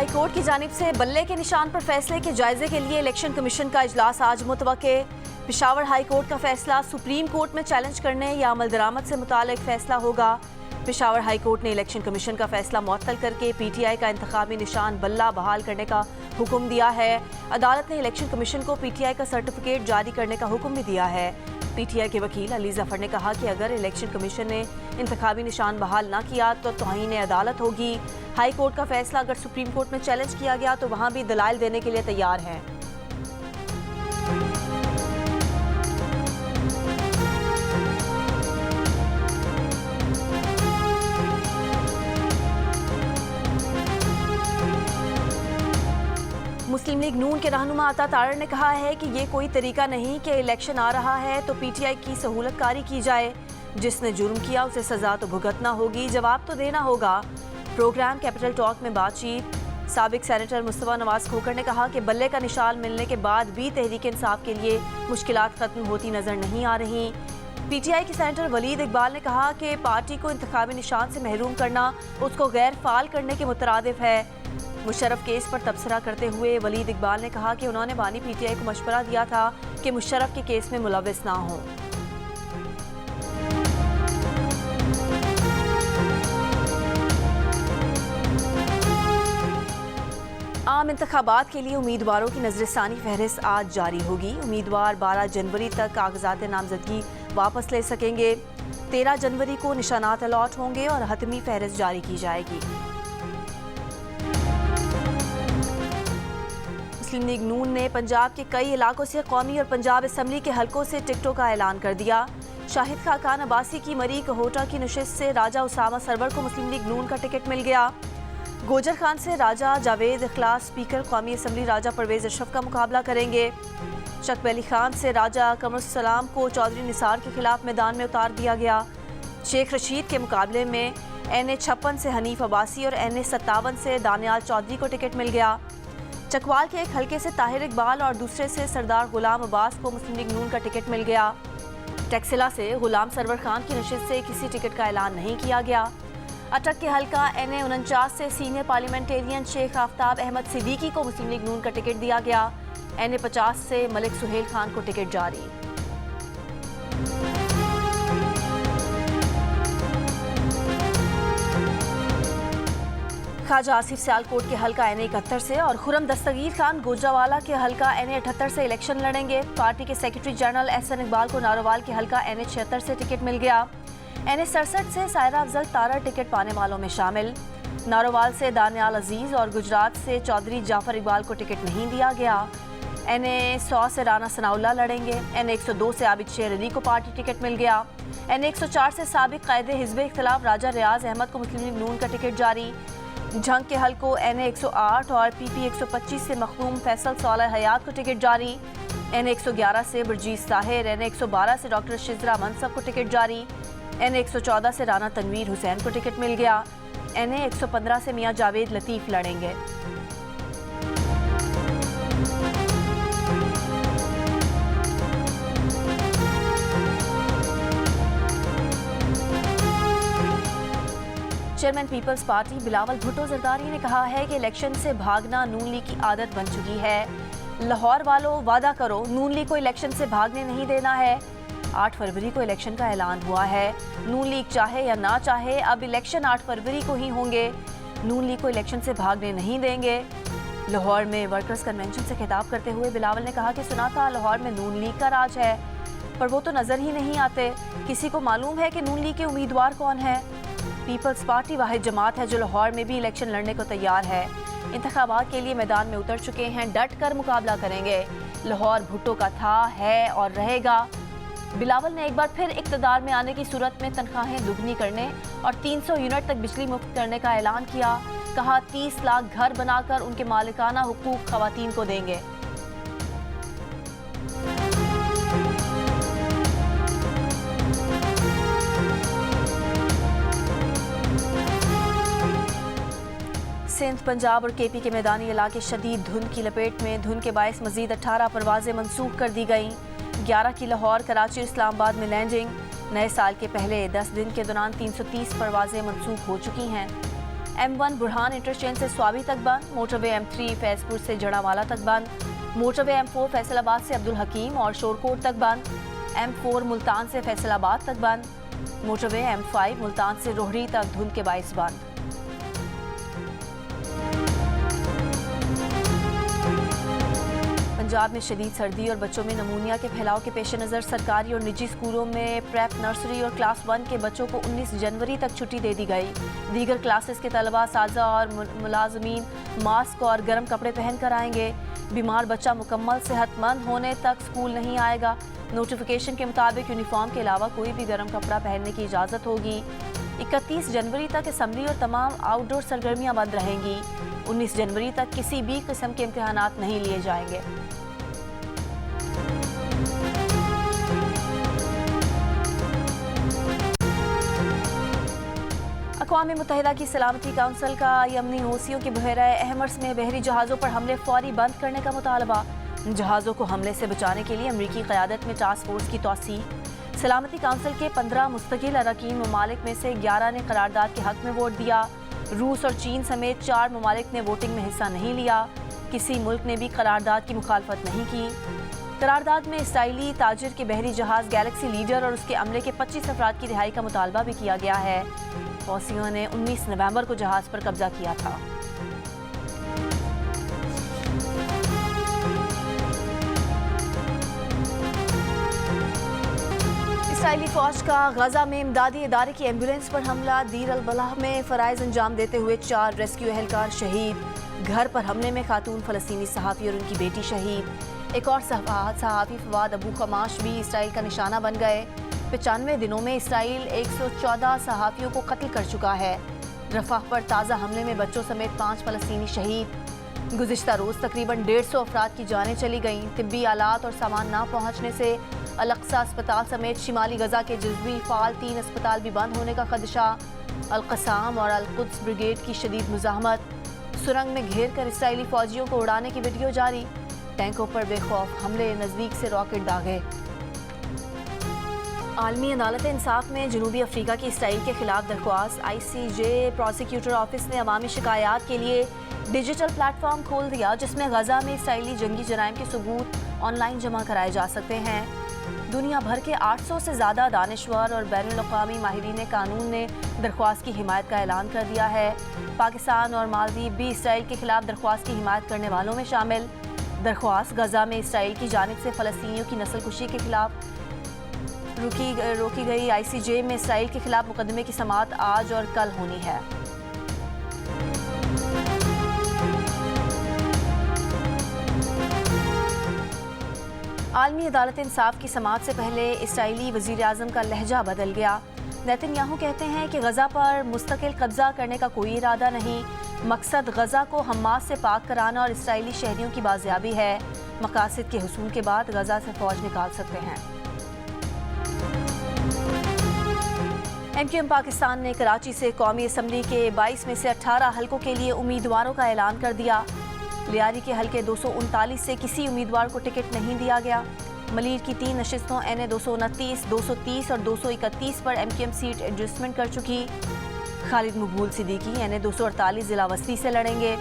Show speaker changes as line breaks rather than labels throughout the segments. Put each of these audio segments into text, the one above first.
High court की जानिब से बल्ले के निशान पर फैसले के जायजे के लिए इलेक्शन कमीशन का इजलास आज मुतवक्के। पेशावर हाई कोर्ट का फैसला सुप्रीम कोर्ट में चैलेंज करने या अमल दरामद से मुतालिक फैसला होगा। पेशावर हाई कोर्ट ने इलेक्शन कमीशन का फैसला मुअत्तल करके PTI का इंतखाबी निशान बल्ला बहाल करने का हुक्म दिया है। अदालत ने इलेक्शन कमीशन को PTI का सर्टिफिकेट जारी करने का हुक्म भी दिया है। PTI के वकील अली जफर ने कहा कि अगर इलेक्शन कमीशन ने इंतखाबी निशान बहाल न किया तो तौहीन अदालत होगी। हाई कोर्ट का फैसला अगर सुप्रीम कोर्ट में चैलेंज किया गया तो वहां भी दलाइल देने के लिए तैयार हैं। मुस्लिम लीग नून के रहनुमा अता तारड़ ने कहा है कि ये कोई तरीका नहीं कि इलेक्शन आ रहा है तो PTI की सहूलतकारी की जाए। जिसने जुर्म किया उसे सजा तो भुगतना होगी, जवाब तो देना होगा। प्रोग्राम कैपिटल टॉक में बातचीत साबिक सेनेटर मुस्तफा नवाज खोखर ने कहा कि बल्ले का निशान मिलने के बाद भी तहरीक इंसाफ के लिए मुश्किलात खत्म होती नजर नहीं आ रही। PTI के सेनेटर वलीद इकबाल ने कहा कि पार्टी को इंतखाबी निशान से महरूम करना उसको गैर फाल करने के मुतरादिफ है। मुशर्रफ केस पर तबसरा करते हुए वलीद इकबाल ने कहा कि उन्होंने बानी PTI को मशवरा दिया था कि मुशर्रफ के केस में मुलविस ना हो। आम इंतखाबात के लिए उम्मीदवारों की नजरसानी फहरिस्त आज जारी होगी। उम्मीदवार 12 जनवरी तक कागजात नामजदगी वापस ले सकेंगे। 13 जनवरी को निशानात अलॉट होंगे और हतमी फहरिस्त जारी की जाएगी। मुस्लिम लीग नून ने पंजाब के कई इलाकों से कौमी और पंजाब असम्बली के हलकों से टिकटों का ऐलान कर दिया। शाहिद खाकान अब्बासी की मरी कहोटा की नशिस्त से राजा उसामा सरवर को मुस्लिम लीग नून का टिकट मिल गया। गोजर खान से राजा जावेद इखलास स्पीकर कौमी असम्बली राजा परवेज अशरफ का मुकाबला करेंगे। शकब अली खान से राजा कमरुस्सलाम को चौधरी निसार के खिलाफ मैदान में उतार दिया गया। शेख रशीद के मुकाबले में NA56 से हनीफ अब्बासी और NA57 से दानियाल चौधरी को टिकट मिल गया। चकवाल के एक हलके से ताहिर इकबाल और दूसरे से सरदार गुलाम अब्बास को मुस्लिम लीग नून का टिकट मिल गया। टैक्सिला से गुलाम सरवर खान की नशिस्त से किसी टिकट का ऐलान नहीं किया गया। अटक के हलका NA49 से सीनियर पार्लियामेंटेरियन शेख आफ्ताब अहमद सिद्दीकी को मुस्लिम लीग नून का टिकट दिया गया। NA50 से मलिक सुहेल खान को टिकट जारी। ख्वाजा आसिफ सियालकोट के हलका NA71 से और खुरम दस्तगीर खान गुजरावाला के हलका NA78 से इलेक्शन लड़ेंगे। पार्टी के सेक्रेटरी जनरल SN इकबाल को नारोवाल के हलका NA76 से टिकट मिल गया। NA67 से सायरा अफजल तारा टिकट पाने वालों में शामिल। नारोवाल से दानियाल अजीज और गुजरात से चौधरी जाफर इकबाल को टिकट नहीं दिया गया। NA100 से राना सनाउल्लाह लड़ेंगे। NA102 से आबिद शेर अली को पार्टी टिकट मिल गया। NA104 से साबिक कायदे हिज़्ब इख्तिलाफ राजा रियाज अहमद को मुस्लिम लीग नून का टिकट जारी। झंग के हलकों NA108 और PP125 से मखदूम फैसल सालह हयात को टिकट जारी। NA111 से बरजीत ताहिर, NA112 से डॉक्टर शिजरा मनसब को टिकट जारी। NA114 से राना तनवीर हुसैन को टिकट मिल गया। NA115 से मियां जावेद लतीफ़ लड़ेंगे। Chairman peoples party Bilawal Bhutto Zardari ने कहा है कि इलेक्शन से भागना नून लीग की आदत बन चुकी है। लाहौर वालों वादा करो, नून लीग को इलेक्शन से भागने नहीं देना है। 8 फरवरी को इलेक्शन का ऐलान हुआ है। नून लीग चाहे या ना चाहे अब इलेक्शन 8 फरवरी को ही होंगे। नून लीग को इलेक्शन से भागने नहीं देंगे। लाहौर में वर्कर्स कन्वेंशन से खिताब करते हुए बिलावल ने कहा कि सुना था लाहौर में नून लीग का राज है, पर वो तो नज़र ही नहीं आते। किसी को मालूम है कि नून लीग के उम्मीदवार कौन है? पीपल्स पार्टी वाहिद जमात है जो लाहौर में भी इलेक्शन लड़ने को तैयार है। इंतखाबात के लिए मैदान में उतर चुके हैं, डट कर मुकाबला करेंगे। लाहौर भुट्टो का था, है और रहेगा। बिलावल ने एक बार फिर इक़्तिदार में आने की सूरत में तनख्वाहें दुगनी करने और 300 यूनिट तक बिजली मुफ्त करने का ऐलान किया। कहा 30 लाख घर बनाकर उनके मालिकाना हुकूक ख़वातीन को देंगे। सिंध, पंजाब और KP के मैदानी इलाके शदीद धुंध की लपेट में। धुंध के बायस मजीद 18 परवाजें मनसूख कर दी गईं। 11 की लाहौर, कराची, इस्लामाबाद में लैंडिंग। नए साल के पहले 10 दिन के दौरान 330 परवाजें मनसूख हो चुकी हैं। M1 बुरहान इंटरचेंज से स्वाबी तक बंद, मोटरवे M3 फैजपुर से जड़ावाला तक बंद, मोटरवे M4 फैसलाबाद से अब्दुल हकीम और शोरकोट तक बंद, M4 मुल्तान से फैसलाबाद तक बंद, मोटरवे M5 मुल्तान से रोहड़ी तक धुंध के बाइस बंद। पंजाब में शदीद सर्दी और बच्चों में नमूनिया के फैलाव के पेश नज़र सरकारी और निजी स्कूलों में प्रेप, नर्सरी और क्लास 1 के बच्चों को 19 जनवरी तक छुट्टी दे दी गई। दीगर क्लासेस के तलबा, साजा और मुलाजमीन मास्क और गर्म कपड़े पहन कर आएंगे। बीमार बच्चा मुकम्मल सेहतमंद होने तक स्कूल नहीं आएगा। नोटिफिकेशन के मुताबिक यूनिफॉर्म के अलावा कोई भी गर्म कपड़ा पहनने की इजाज़त होगी। 31 जनवरी तक असम्बली और तमाम आउटडोर सरगर्मियाँ बंद रहेंगी। 19 जनवरी तक किसी भी किस्म के इम्तिहानात नहीं लिए जाएंगे। अक़वाम मुत्तहिदा की सलामती काउंसिल का यमनी हौसियों के बहरा अहमर्स में बहरी जहाज़ों पर हमले फौरी बंद करने का मुतालबा। जहाज़ों को हमले से बचाने के लिए अमरीकी क़यादत में टास्क फोर्स की तौसीक। सलामती काउंसिल के 15 मुस्तकिल अरकान ममालिक में से 11 ने करारदाद के हक़ में वोट दिया। रूस और चीन समेत 4 ममालिक ने वोटिंग में हिस्सा नहीं लिया। किसी मुल्क ने भी करारदाद की मुखालफत नहीं की। करारदाद में इसराइली ताजिर के बहरी जहाज़ गैलेक्सी लीडर और उसके अमले के 25 अफराद की रिहाई का मुतालबा भी किया गया है। हौसियों ने 19 नवंबर को जहाज़ पर कब्जा किया था। इसराइली फौज का गजा में इमदादी इदारे की एम्बुलेंस पर हमला। दीर अल बलाह में फ़राइज़ अंजाम देते हुए 4 रेस्क्यू एहलकार शहीद। घर पर हमले में खातून फ़लस्तीनी सहाफ़ी और उनकी बेटी शहीद। एक और सहाफ़ी फवाद अबू खमाश भी इसराइल का निशाना बन गए। 95 दिनों में इसराइल 114 सहाफ़ियों को कत्ल कर चुका है। रफ़ाह पर ताज़ा हमले में बच्चों समेत 5 फ़लस्तीनी शहीद। गुज़िश्ता रोज़ तकरीबन 150 अफराद की जानें चली गईं। तिब्बी आलात और सामान ना पहुँचने से अल-अक़सा अस्पताल समेत शिमाली गजा के जज़वी फ़ाल 3 अस्पताल भी बंद होने का खदशा। अल-क़साम और अल-कुद्स ब्रिगेड की शदीद मुज़ाहमत। सुरंग में घेर कर इसराइली फ़ौजियों को उड़ाने की वीडियो जारी। टैंकों पर बेखौफ हमले, नज़दीक से रॉकेट दागे। आलमी अदालत इंसाफ में जनूबी अफ्रीका की इसराइल के खिलाफ दरख्वास्त। ICJ प्रोसिक्यूटर ऑफिस ने अवामी शिकायत के लिए डिजिटल प्लेटफॉर्म खोल दिया, जिसमें गजा में इसराइली जंगी जराइम के सबूत ऑनलाइन जमा कराए जा सकते हैं। दुनिया भर के 800 से ज़्यादा दानिश्वर और बैनुल-अक़वामी माहिरीन कानून ने दरख्वास्त की हिमायत का ऐलान कर दिया है। पाकिस्तान और मालदीव भी इसराइल के खिलाफ दरख्वास्त की हिमायत करने वालों में शामिल। दरख्वास्त गजा में इसराइल की जानिब से फ़लस्तीनियों की नस्लकुशी के खिलाफ रोकी गई। ICJ में इसराइल के खिलाफ मुकदमे की समाअत आज और कल होनी है। आलमी अदालत इंसाफ की समाअत से पहले इसराइली वज़ीर आज़म का लहजा बदल गया। नेतन्याहू कहते हैं कि गजा पर मुस्तकिल कब्जा करने का कोई इरादा नहीं। मकसद गजा को हमास से पाक कराना और इसराइली शहरियों की बाजियाबी है। मकासद के हुसूल के बाद गजा से फौज निकाल सकते हैं। MQM पाकिस्तान ने कराची से कौमी असम्बली के 22 में से 18 हलकों के लिए उम्मीदवारों का ऐलान कर दिया। लियारी के हलके 239 से किसी उम्मीदवार को टिकट नहीं दिया गया। मलीर की 3 नशिस्तों NA 229, 230 और 231 पर MQM सीट एडजस्टमेंट कर चुकी। खालिद मकबूल सिद्दीकी NA 248 ज़िला वस्ती से लड़ेंगे।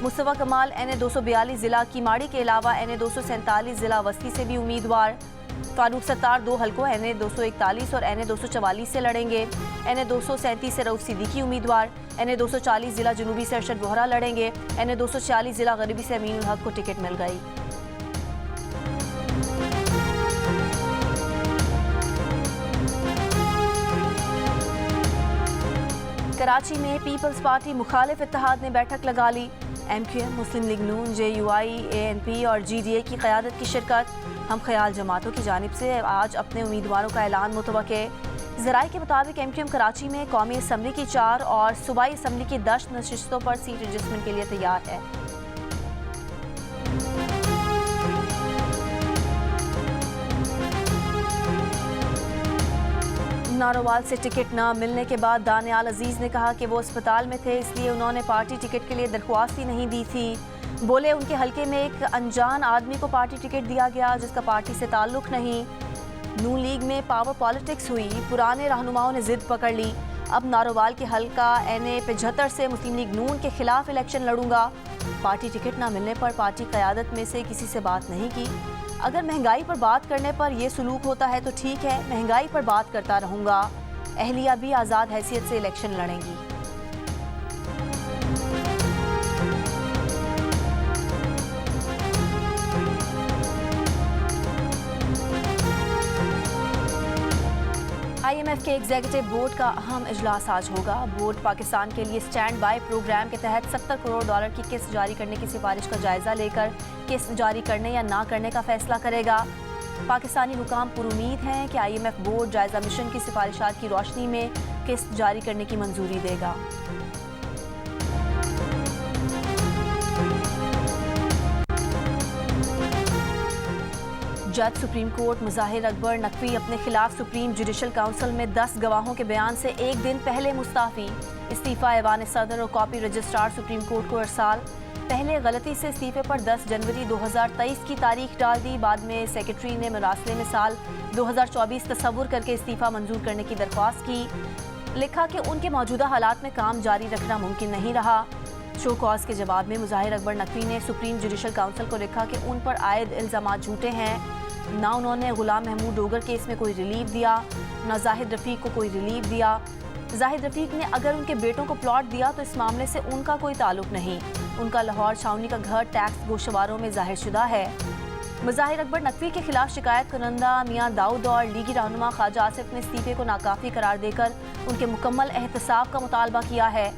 मुस्तफ़ा कमाल NA 242 ज़िला कीमाड़ी के अलावा NA 247 ज़िला वस्ती से भी उम्मीदवार। फारूक सत्तार 2 हलकों NA 241 और NA 244 से लड़ेंगे। NA 237 से रऊफ सिद्दीकी उम्मीदवार। NA 240 ज़िला जनूबी से अरशद वोहरा लड़ेंगे। NA 246 ज़िला गरीबी से अमीनुल हक को टिकट मिल गई। कराची में पीपल्स पार्टी मुखालिफ इत्तेहाद ने बैठक लगा ली। MQM, मुस्लिम लीग नून, JUI, ANP और GDA की क़यादत की शिरकत। हम ख्याल जमातों की जानिब से आज अपने उम्मीदवारों का ऐलान मुतवक्के। ज़राए के मुताबिक MQM कराची में कौमी असम्बली की 4 और सूबाई असम्बली की 10 नशिस्तों पर सीट एडजस्टमेंट के लिए तैयार है। नारोवाल से टिकट न मिलने के बाद दानियाल अजीज ने कहा कि वो अस्पताल में थे, इसलिए उन्होंने पार्टी टिकट के लिए दरख्वास्त ही नहीं दी थी। बोले उनके हलके में एक अनजान आदमी को पार्टी टिकट दिया गया जिसका पार्टी से ताल्लुक नहीं। नून लीग में पावर पॉलिटिक्स हुई, पुराने रहनुमाओं ने जिद पकड़ ली। अब नारोवाल के हल्का NA 75 से मुस्लिम लीग नून के खिलाफ इलेक्शन लड़ूंगा। पार्टी टिकट न मिलने पर पार्टी क़यादत में से किसी से बात नहीं की। अगर महंगाई पर बात करने पर यह सुलूक होता है तो ठीक है, महंगाई पर बात करता रहूंगा। अहलिया भी आज़ाद हैसियत से इलेक्शन लड़ेंगी। IMF के एग्जीक्यूटिव बोर्ड का अहम इजलास आज होगा। बोर्ड पाकिस्तान के लिए स्टैंड बाय प्रोग्राम के तहत $70 करोड़ की किस्त जारी करने की सिफारिश का जायजा लेकर किस्त जारी करने या ना करने का फैसला करेगा। पाकिस्तानी हुकाम पुरुमीद हैं कि IMF बोर्ड जायजा मिशन की सिफारिशात की रोशनी में किस्त जारी करने की मंजूरी देगा। जज सुप्रीम कोर्ट मुजाहिर अकबर नकवी अपने खिलाफ सुप्रीम जुडिशल काउंसिल में 10 गवाहों के बयान से एक दिन पहले मुस्ताफी। इस्तीफा ऐवान सदर और कॉपी रजिस्ट्रार सुप्रीम कोर्ट को अरसाल। पहले गलती से इस्तीफे पर 10 जनवरी 2023 की तारीख डाल दी। बाद में सेक्रेटरी ने मरासले में साल 2024 तस्वुर करके इस्तीफा मंजूर करने की दरख्वास्त की। लिखा कि उनके मौजूदा हालात में काम जारी रखना मुमकिन नहीं रहा। शो कॉज के जवाब में मुजाहिर अकबर नकवी ने सुप्रीम जुडिशल काउंसिल को लिखा कि उन पर आयद इल्ज़ामात झूठे हैं। ना उन्होंने गुलाम महमूद डोगर केस में कोई रिलीफ दिया, ना जाहिद रफ़ीक को कोई रिलीफ दिया। जाहिद रफ़ीक ने अगर उनके बेटों को प्लॉट दिया तो इस मामले से उनका कोई ताल्लुक नहीं। उनका लाहौर छावनी का घर टैक्स गोशवारों में जाहिर शुदा है। मुजाहिर अकबर नकवी के खिलाफ शिकायत करंदा मियाँ दाऊद और लीगी रहनुमा ख्वाजा आसिफ ने इस्तीफे को नाकाफी करार देकर उनके मुकम्मल एहतसाब का मुतालबा किया है।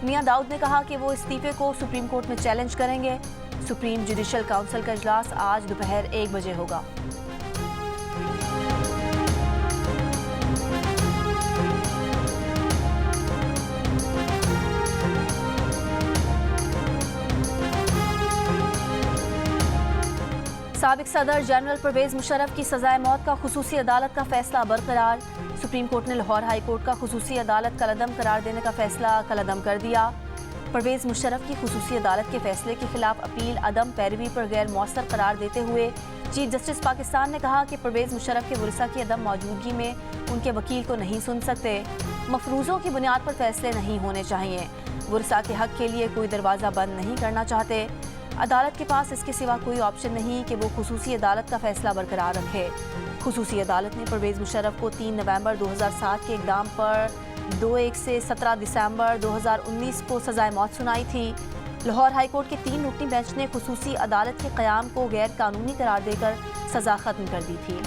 मियाँ दाऊद ने कहा कि वो इस्तीफे को सुप्रीम कोर्ट में चैलेंज करेंगे। सुप्रीम जुडिशल काउंसिल का इजलास आज दोपहर 1 बजे होगा। साबिक सदर जनरल परवेज मुशर्रफ की सजाए मौत का खुसूसी अदालत का फैसला बरकरार। सुप्रीम कोर्ट ने लाहौर हाई कोर्ट का खुसूसी अदालत कलअदम करार देने का फैसला कलअदम कर दिया। परवेज मुशर्रफ की खुसूसी अदालत के फैसले के खिलाफ अपील अदम पैरवी पर गैर मौसर करार देते हुए चीफ जस्टिस पाकिस्तान ने कहा कि परवेज मुशर्रफ के वरिसा की अदम मौजूदगी में उनके वकील को नहीं सुन सकते। मफरूज़ों की बुनियाद पर फैसले नहीं होने चाहिए। वरिसा के हक के लिए कोई दरवाज़ा बंद नहीं करना चाहते। अदालत के पास इसके सिवा कोई ऑप्शन नहीं कि वो खुसूसी अदालत का फैसला बरकरार रखे। खुसूसी अदालत ने परवेज मुशर्रफ को 3 नवंबर 2007 के इक़दाम पर 2-1 से 17 दिसंबर 2019 को सजाए मौत सुनाई थी। लाहौर हाई कोर्ट के 3 रुकनी बेंच ने खुसूसी अदालत के क़याम को गैर कानूनी करार देकर सज़ा ख़त्म कर दी थी।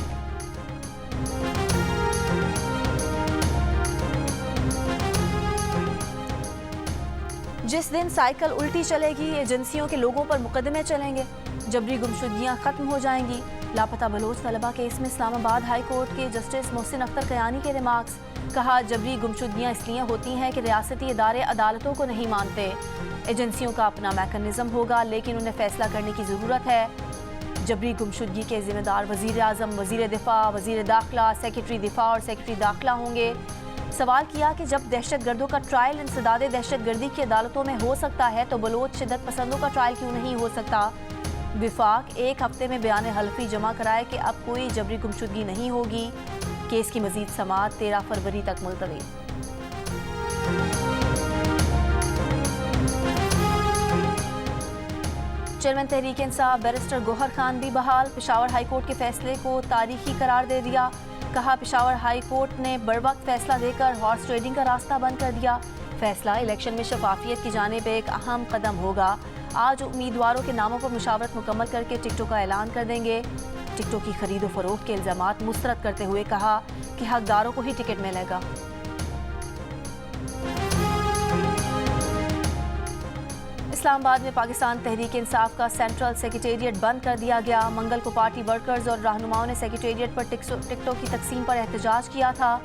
जिस दिन साइकिल उल्टी चलेगी एजेंसियों के लोगों पर मुकदमे चलेंगे, जबरी गुमशुदगियां खत्म हो जाएंगी। लापता बलोच तलबा केस में इस्लामाबाद हाई कोर्ट के जस्टिस मोहसिन अख्तर कयानी के रिमार्क्स। कहा, जबरी गुमशुदगियां इसलिए होती हैं कि रियासती इदारे अदालतों को नहीं मानते। एजेंसियों का अपना मैकेनिज्म होगा लेकिन उन्हें फैसला करने की ज़रूरत है। जबरी गुमशुदगी के जिम्मेदार वज़ीर आज़म, वज़ीर दिफा, वज़ीर दाखिला, सेक्रेटरी दिफा और सेक्रेटरी दाखिला होंगे। सवाल किया कि जब दहशत गर्दों का ट्रायल इंसदाद दहशत गर्दी की अदालतों में हो सकता है तो बलोच शिद्दत पसंदों का ट्रायल क्यों नहीं हो सकता। विफाक 1 हफ्ते में बयान हल्फी जमा कराए कि अब कोई जबरी गुमशुदगी नहीं होगी। केस की मजीद समाअत 13 फरवरी तक मुलतवी। चेयरमैन तहरीक इंसाफ बैरिस्टर गौहर खान भी बहाल। पेशावर हाई कोर्ट के फैसले को तारीखी करार दे दिया। कहा, पेशावर हाई कोर्ट ने बरवक्त फैसला देकर हॉर्स ट्रेडिंग का रास्ता बंद कर दिया। फैसला इलेक्शन में शफाफियत की जानिब एक अहम कदम होगा। आज उम्मीदवारों के नामों पर मुशावरत मुकम्मल करके टिकटों का ऐलान कर देंगे। टिकटों की खरीदो फरोख्त के इल्जामात मुस्तरद करते हुए कहा कि हकदारों को ही टिकट मिलेगा। इस्लामाबाद में पाकिस्तान तहरीक इंसाफ का सेंट्रल सेक्रेटेरिएट बंद कर दिया गया। मंगल को पार्टी वर्कर्स और रहनुमाओं ने सेक्रेटेरिएट पर टिकटों की तकसीम पर एहतजाज किया था।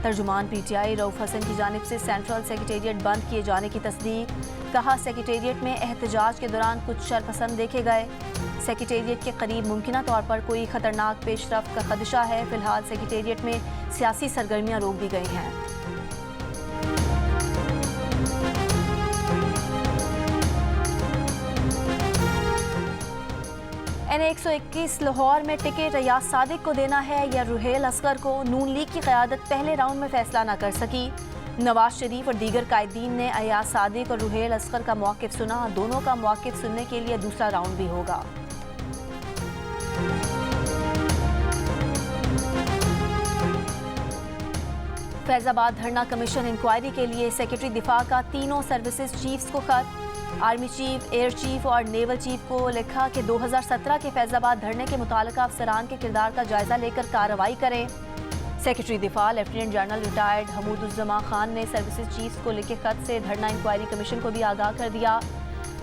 तर्जुमान PTI रऊफ हसन की जानिब से सेंट्रल सेक्रेटेरिएट बंद किए जाने की तस्दीक। कहा, सेक्रेटेरिएट में एहतजाज के दौरान कुछ शरपसंद देखे गए। सेक्रेटेरिएट के करीब मुमकिना तौर पर कोई खतरनाक पेशरफ्त का खदशा है। फिलहाल सेक्रेटेरिएट में सियासी सरगर्मियाँ रोक दी गई हैं। NA 121 लाहौर में टिकट रियाज सादिक को देना है या रुहेल असगर को। नून लीग की क़यादत पहले राउंड में फैसला न कर सकी। नवाज शरीफ और दीगर कायदीन ने अयाज सादिक और रुहेल असगर का मौक़िफ़ सुना। दोनों का मौक़िफ़ सुनने के लिए दूसरा राउंड भी होगा। फैज़ाबाद धरना कमीशन इंक्वायरी के लिए सेक्रेटरी दिफा का तीनों सर्विसेज चीफ्स को खत। आर्मी चीफ, एयर चीफ और नेवल चीफ को लिखा कि 2017 के फैज़ाबाद धरने के मुतालिका अफसरान के किरदार का जायजा लेकर कार्रवाई करें। सेक्रेटरी दिफा lieutenant general retired Hamooduzzaman Khan ने सर्विसेज चीफ्स को लिखे खत से धरना इंक्वायरी कमीशन को भी आगाह कर दिया।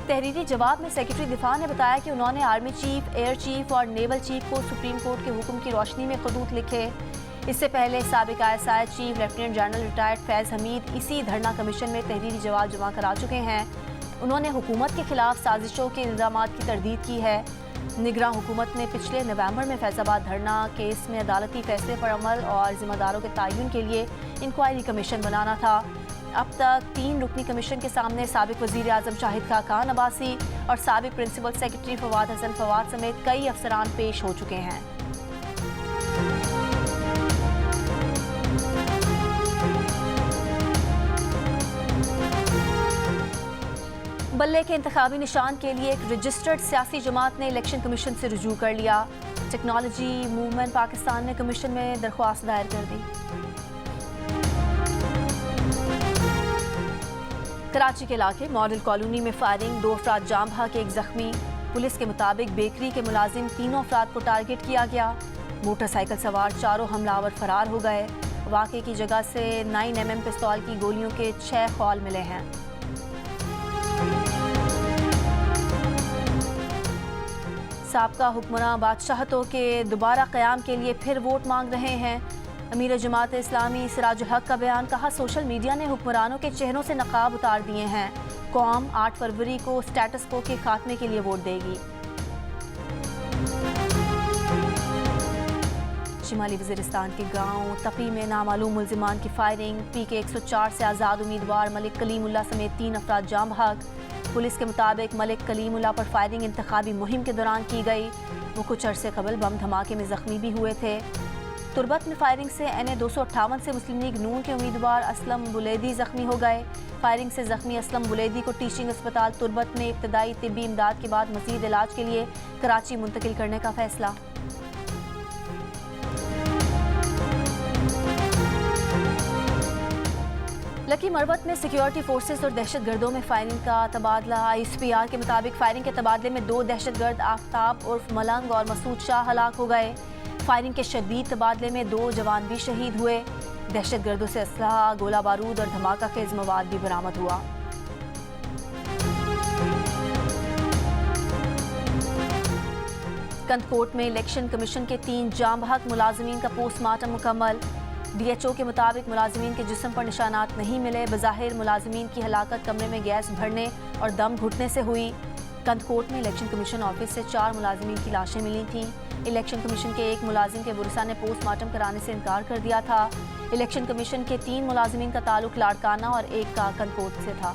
तहरीरी जवाब में सेक्रेटरी दिफा ने बताया कि उन्होंने आर्मी चीफ, एयर चीफ और नेवल चीफ को सुप्रीम कोर्ट के हुक्म की रोशनी में खतूत लिखे। इससे पहले साबिक ISI chief lieutenant general retired Faiz Hameed इसी धरना कमीशन में तहरीरी जवाब जमा करा चुके हैं। उन्होंने हुकूमत के खिलाफ साजिशों के इल्ज़ामात की तरदीद की है। निगरां हुकूमत ने पिछले नवंबर में फैज़ाबाद धरना केस में अदालती फैसले पर अमल और जिम्मेदारों के तयन के लिए इंक्वायरी कमीशन बनाना था। अब तक 3 रुकनी कमीशन के सामने साबिक वज़ीर आज़म शाहिद खाकान अब्बासी और साबिक प्रिंसिपल सेक्रेटरी फवाद हसन फवाद समेत कई अफसरान पेश हो चुके हैं। बल्ले के इंतखाबी निशान के लिए एक रजिस्टर्ड सियासी जमात ने इलेक्शन कमीशन से रुजू कर लिया। टेक्नोलॉजी मूवमेंट पाकिस्तान ने कमीशन में दरख्वास्त दायर कर दी। कराची के इलाके मॉडल कॉलोनी में फायरिंग, 2 अफराद जाम बहक, 1 जख्मी। पुलिस के मुताबिक बेकरी के मुलाजिम 3 अफराद को टारगेट किया गया। मोटरसाइकिल सवार 4 हमलावर फरार हो गए। वाक़े की जगह से 9mm पिस्तौल की गोलियों के 6 खौल मिले हैं। साबका हुक्मरान बादशाहतों के दोबारा क़याम के लिए फिर वोट मांग रहे हैं। अमीर जमात इस्लामी सिराजुल हक का बयान, कहा सोशल मीडिया ने हुक्मरानों के चेहरों से नकाब उतार दिए हैं। कौम 8 फरवरी को स्टेटस को के खात्मे के लिए वोट देगी। शिमाली वज़ीरिस्तान के गांव तपी में नामालूम मुल्जिमान की फायरिंग, PK 104 से आज़ाद उम्मीदवार मलिक कलीमुल्ला समेत 3 अफराद जाम बहक। पुलिस के मुताबिक मलिक कलीमुल्ला पर फायरिंग इंतखाबी मुहिम के दौरान की गई। वो कुछ अरसे कबल बम धमाके में जख्मी भी हुए थे। तुरबत में फायरिंग से NA 258 से मुस्लिम लीग नून के उम्मीदवार असलम बुलैदी जख्मी हो गए। फायरिंग से जख्मी असलम बुलैदी को टीचिंग अस्पताल तुरबत में इब्तदाई तिब्बी इमदाद के बाद मज़ीद इलाज के लिए कराची मुंतकिल करने का फैसला। लकी मरवत में सिक्योरिटी फोर्सेस और दहशतगर्दों में फायरिंग का तबादला। ISPR के मुताबिक फायरिंग के तबादले में 2 दहशतगर्द आफ्ताब उर्फ मलंग और मसूद शाह हलाक हो गए। फायरिंग के शदीद तबादले में 2 जवान भी शहीद हुए। दहशतगर्दों से असलहा, गोला बारूद और धमाका खेज मवाद भी बरामद हुआ। कंदकोट में इलेक्शन कमीशन के 3 जाम बहक मुलाजमीन का पोस्टमार्टम मुकम्मल। DHO के मुताबिक मुलाजमीन के जिस्म पर निशानात नहीं मिले। बज़ाहिर मुलाजमीन की हलाकत कमरे में गैस भरने और दम घुटने से हुई। कंदकोट में इलेक्शन कमीशन ऑफिस से 4 मुलाजमीन की लाशें मिली थीं। इलेक्शन कमीशन के 1 मुलाजिम के बुरसा ने पोस्टमार्टम कराने से इनकार कर दिया था। इलेक्शन कमीशन के 3 मुलाजमीन का ताल्लुक लाड़काना और 1 का कंदकोट से था।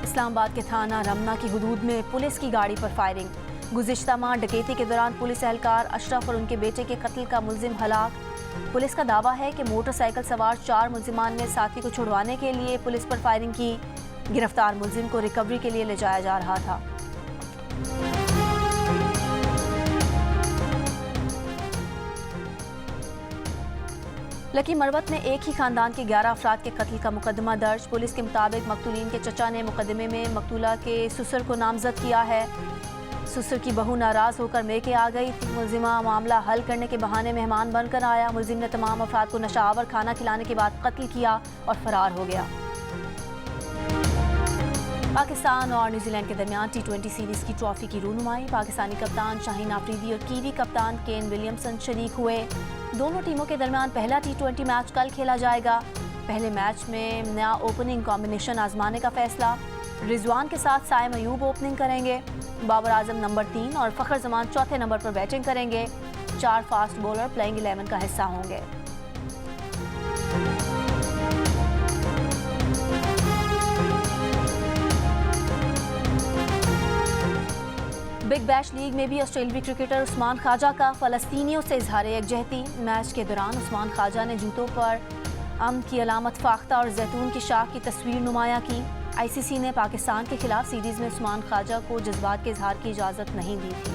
इस्लामाबाद के थाना रमना की हुदूद में पुलिस की गाड़ी पर फायरिंग। गुज़िश्ता माह डकैती के दौरान पुलिस एहलकार अशरफ और उनके बेटे के कत्ल का मुल्जिम हलाक। पुलिस का दावा है कि मोटरसाइकिल सवार 4 मुल्जिमान ने साथी को छुड़वाने के लिए पुलिस पर फायरिंग की। गिरफ्तार मुल्जिम को रिकवरी के लिए ले जाया जा रहा था। लकी मरवत में एक ही खानदान के 11 अफराद के कत्ल का मुकदमा दर्ज। पुलिस के मुताबिक मकतूलीन के चचा ने मुकदमे में मकतूला के ससुर को नामजद किया है। ससुर की बहू नाराज होकर मेके आ गई थी। मुल्जिमा मामला हल करने के बहाने मेहमान बनकर आया। मुल्जिम ने तमाम अफराद को नशावर खाना खिलाने के बाद कत्ल किया और फरार हो गया। पाकिस्तान और न्यूजीलैंड के दरमियान T20 सीरीज की ट्रॉफी की रूनुमाई। पाकिस्तानी कप्तान शाहीन आफरीदी और कीवी कप्तान केन विलियमसन शरीक हुए। दोनों टीमों के दरमियान पहला T20 मैच कल खेला जाएगा। पहले मैच में नया ओपनिंग कॉम्बिनेशन आजमाने का फैसला। रिजवान के साथ साइम अयूब ओपनिंग करेंगे। बाबर आजम नंबर 3 और फ़खर जमान चौथे नंबर पर बैटिंग करेंगे। 4 फास्ट बॉलर प्लेइंग 11 का हिस्सा होंगे। बिग बैश लीग में भी ऑस्ट्रेलियाई क्रिकेटर उस्मान ख्वाजा का फ़लस्तीनियों से इजहार यकजहती। मैच के दौरान उस्मान ख्वाजा ने जूतों पर अमन की अलामत फाख्ता और जैतून की शाख की तस्वीर नुमाया की। ICC ने पाकिस्तान के खिलाफ सीरीज में उस्मान ख्वाजा को जज्बात के इजहार की इजाज़त नहीं दी थी।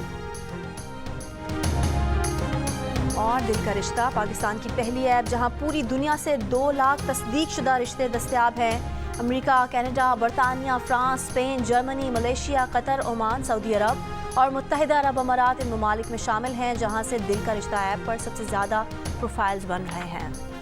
और दिल का रिश्ता पाकिस्तान की पहली ऐप जहां पूरी दुनिया से 2 लाख तस्दीक शुदा रिश्ते दस्तयाब हैं। अमेरिका, कनाडा, बरतानिया, France, Spain, Germany, Malaysia, Qatar, Oman, Saudi Arab और मुत्तहिदा अरब अमारात इन ममालिक में शामिल हैं जहां से दिल का रिश्ता ऐप पर सबसे ज़्यादा प्रोफाइल्स बन रहे हैं।